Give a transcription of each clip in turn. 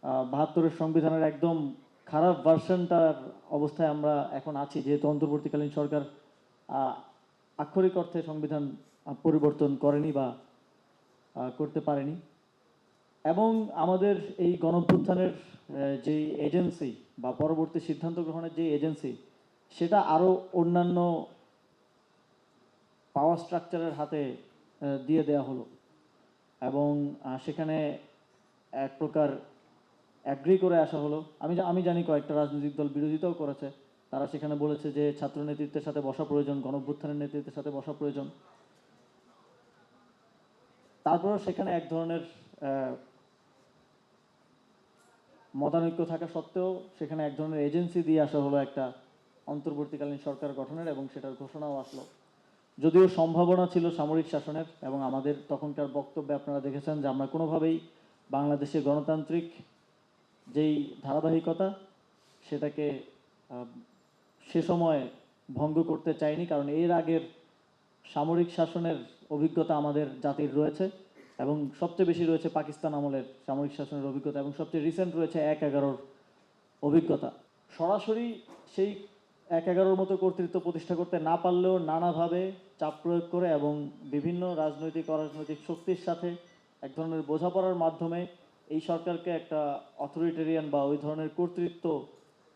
বাহাত্তরের সংবিধানের একদম খারাপ ভার্সনটার অবস্থায় আমরা এখন আছি, যেহেতু অন্তর্বর্তীকালীন সরকার আহ, আক্ষরিক অর্থে সংবিধান পরিবর্তন করেনি বা করতে পারেনি। এবং আমাদের এই গণঅভ্যুত্থানের যে এজেন্সি বা পরবর্তী সিদ্ধান্ত গ্রহণের যে এজেন্সি, সেটা আরও অন্যান্য পাওয়ার স্ট্রাকচারের হাতে দিয়ে দেওয়া হলো। এবং সেখানে এক প্রকার অ্যাগ্রি করে আসা হলো। আমি জানি কয়েকটা রাজনৈতিক দল বিরোধিতাও করেছে। তারা সেখানে বলেছে যে ছাত্র নেতৃত্বের সাথে বসা প্রয়োজন, গণঅভ্যুত্থানের নেতৃত্বের সাথে বসা প্রয়োজন। তারপরেও সেখানে এক ধরনের মতানৈক্য থাকা সত্ত্বেও সেখানে এক ধরনের এজেন্সি দিয়ে আসা হলো একটা অন্তর্বর্তীকালীন সরকার গঠনের, এবং সেটার ঘোষণাও আসলো। যদিও সম্ভাবনা ছিল সামরিক শাসনের, এবং আমাদের তখনকার বক্তব্যে আপনারা দেখেছেন যে আমরা কোনোভাবেই বাংলাদেশে গণতান্ত্রিক যেই ধারাবাহিকতা সেটাকে সে সময় ভঙ্গ করতে চাইনি, কারণ এর আগের সামরিক শাসনের অভিজ্ঞতা আমাদের জাতির রয়েছে, এবং সবচেয়ে বেশি রয়েছে পাকিস্তান আমলের সামরিক শাসনের অভিজ্ঞতা, এবং সবচেয়ে রিসেন্ট রয়েছে ১/১১ অভিজ্ঞতা। সরাসরি সেই ১/১১ মতো কর্তৃত্ব প্রতিষ্ঠা করতে না পারলেও নানাভাবে চাপ প্রয়োগ করে এবং বিভিন্ন রাজনৈতিক অরাজনৈতিক শক্তির সাথে এক ধরনের বোঝাপড়ার মাধ্যমে এই সরকারকে একটা অথরিটেরিয়ান বা ওই ধরনের কর্তৃত্ব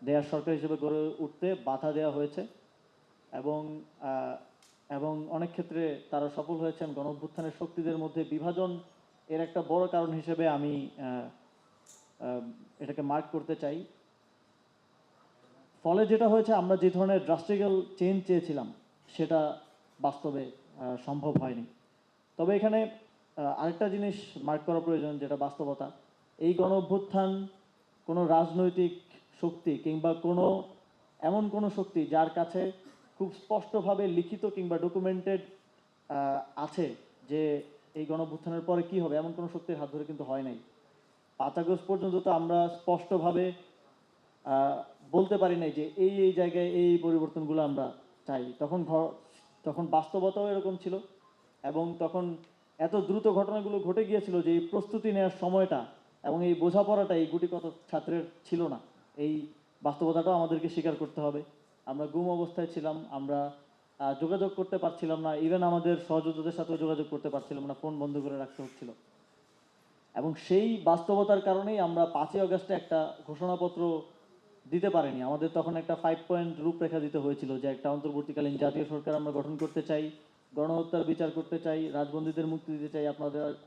দেওয়ার সরকার হিসেবে গড়ে উঠতে বাধা দেওয়া হয়েছে। এবং এবং অনেক ক্ষেত্রে তারা সফল হয়েছেন। গণঅভ্যুত্থানের শক্তিদের মধ্যে বিভাজন এর একটা বড় কারণ হিসেবে আমি এটাকে মার্ক করতে চাই। ফলে যেটা হয়েছে, আমরা যে ধরনের ড্রাস্টিক্যাল চেঞ্জ চেয়েছিলাম সেটা বাস্তবে সম্ভব হয়নি। তবে এখানে আরেকটা জিনিস মার্ক করা প্রয়োজন, যেটা বাস্তবতা। এই গণ অভ্যুত্থান কোনো রাজনৈতিক শক্তি কিংবা এমন কোনো শক্তি যার কাছে খুব স্পষ্টভাবে লিখিত কিংবা ডকুমেন্টেড আছে যে এই গণ অভ্যুত্থানের পরে কী হবে, এমন কোনো শক্তির হাত ধরে কিন্তু হয় নাই। ৫ আগস্ট পর্যন্ত তো আমরা স্পষ্টভাবে বলতে পারি নাই যে এই জায়গায় এই পরিবর্তনগুলো আমরা চাই। তখন বাস্তবতাও এরকম ছিল, এবং তখন এত দ্রুত ঘটনাগুলো ঘটে গিয়েছিল যে এই প্রস্তুতি নেওয়ার সময়টা এবং এই বোঝাপড়াটা এই গুটি কত ছাত্রের ছিল না। এই বাস্তবতাটাও আমাদেরকে স্বীকার করতে হবে। আমরা গুম অবস্থায় ছিলাম, আমরা যোগাযোগ করতে পারছিলাম না, ইভেন আমাদের সহযোদ্ধাদের সাথেও যোগাযোগ করতে পারছিলাম না, ফোন বন্ধ করে রাখতে হচ্ছিল। এবং সেই বাস্তবতার কারণেই আমরা ৫ই আগস্টে একটা ঘোষণাপত্র দিতে পারিনি। আমাদের তখন একটা 5 পয়েন্ট রূপরেখা দিতে হয়েছিল যে একটা অন্তর্বর্তীকালীন জাতীয় সরকার আমরা গঠন করতে চাই, গণহত্যার বিচার করতে চাই, রাজবন্দীদের মুক্তি দিতে চাই,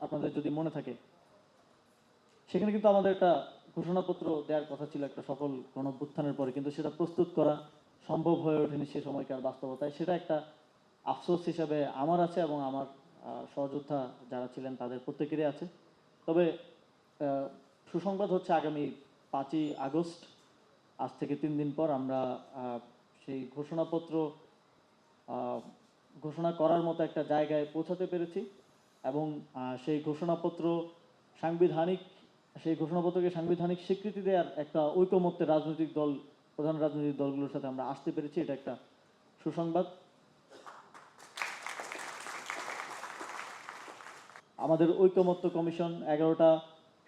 আপনাদের যদি মনে থাকে। সেখানে কিন্তু আমাদের একটা ঘোষণাপত্র দেওয়ার কথা ছিল একটা সফল গণঅভ্যুত্থানের পরে, কিন্তু সেটা প্রস্তুত করা সম্ভব হয়ে ওঠেনি সে সময়কার বাস্তবতায়। সেটা একটা আফসোস হিসাবে আমার আছে, এবং আমার সহযোদ্ধা যারা ছিলেন তাদের প্রত্যেকেরই আছে। তবে সুসংবাদ হচ্ছে আগামী 5ই আগস্ট, আজ থেকে 3 দিন পর আমরা সেই ঘোষণাপত্র ঘোষণা করার মতো একটা জায়গায় পৌঁছাতে পেরেছি। এবং সেই ঘোষণাপত্রকে সাংবিধানিক স্বীকৃতি দেওয়ার একটা ঐকমত্যে প্রধান রাজনৈতিক দলগুলোর সাথে আমরা আসতে পেরেছি। এটা একটা সুসংবাদ। আমাদের ঐকমত্য কমিশন, 11টা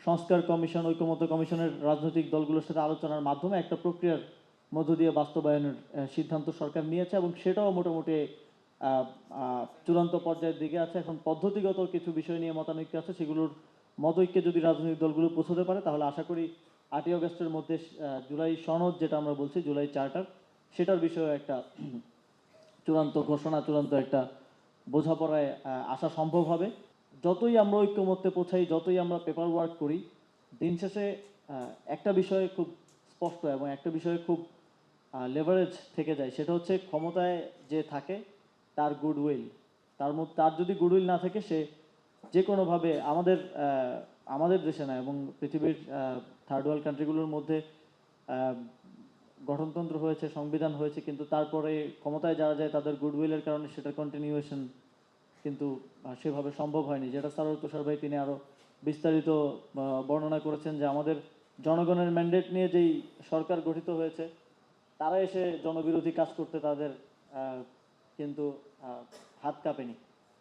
সংস্কার কমিশন, ঐকমত্য কমিশনের রাজনৈতিক দলগুলোর সাথে আলোচনার মাধ্যমে একটা প্রক্রিয়ার মধ্য দিয়ে বাস্তবায়নের সিদ্ধান্ত সরকার নিয়েছে, এবং সেটাও মোটামুটি চূড়ান্ত পর্যায়ের দিকে আছে। এখন পদ্ধতিগত কিছু বিষয় নিয়ে মতানৈক্য আছে, সেগুলোর মতৈক্যে যদি রাজনৈতিক দলগুলো পৌঁছতে পারে তাহলে আশা করি 8ই আগস্টের মধ্যে জুলাই সনদ, যেটা আমরা বলছি জুলাই চার্টার, সেটার বিষয়ে একটা চূড়ান্ত ঘোষণা, চূড়ান্ত একটা বোঝাপড়ায় আসা সম্ভব হবে। যতই আমরা ঐক্যমত্যে পৌঁছাই, যতই আমরা পেপার ওয়ার্ক করি, দিন শেষে একটা বিষয়ে খুব স্পষ্ট এবং একটা বিষয়ে খুব লেভারেজ থেকে যায়, সেটা হচ্ছে ক্ষমতায় যে থাকে তার গুডউইল। তার যদি গুডউইল না থাকে, সে যে কোনোভাবে আমাদের দেশে না, এবং পৃথিবীর থার্ড ওয়ার্ল্ড কান্ট্রিগুলোর মধ্যে গঠনতন্ত্র হয়েছে, সংবিধান হয়েছে, কিন্তু তারপরে ক্ষমতায় যারা যায় তাদের গুডউইলের কারণে সেটা কন্টিনিউয়েশন কিন্তু সেভাবে সম্ভব হয়নি। যেটা সারোয়ার তুষার ভাই তিনি আরও বিস্তারিত বর্ণনা করেছেন যে আমাদের জনগণের ম্যান্ডেট নিয়ে যেই সরকার গঠিত হয়েছে, তারা এসে জনবিরোধী কাজ করতে তাদের কিন্তু হাত কাঁপেনি।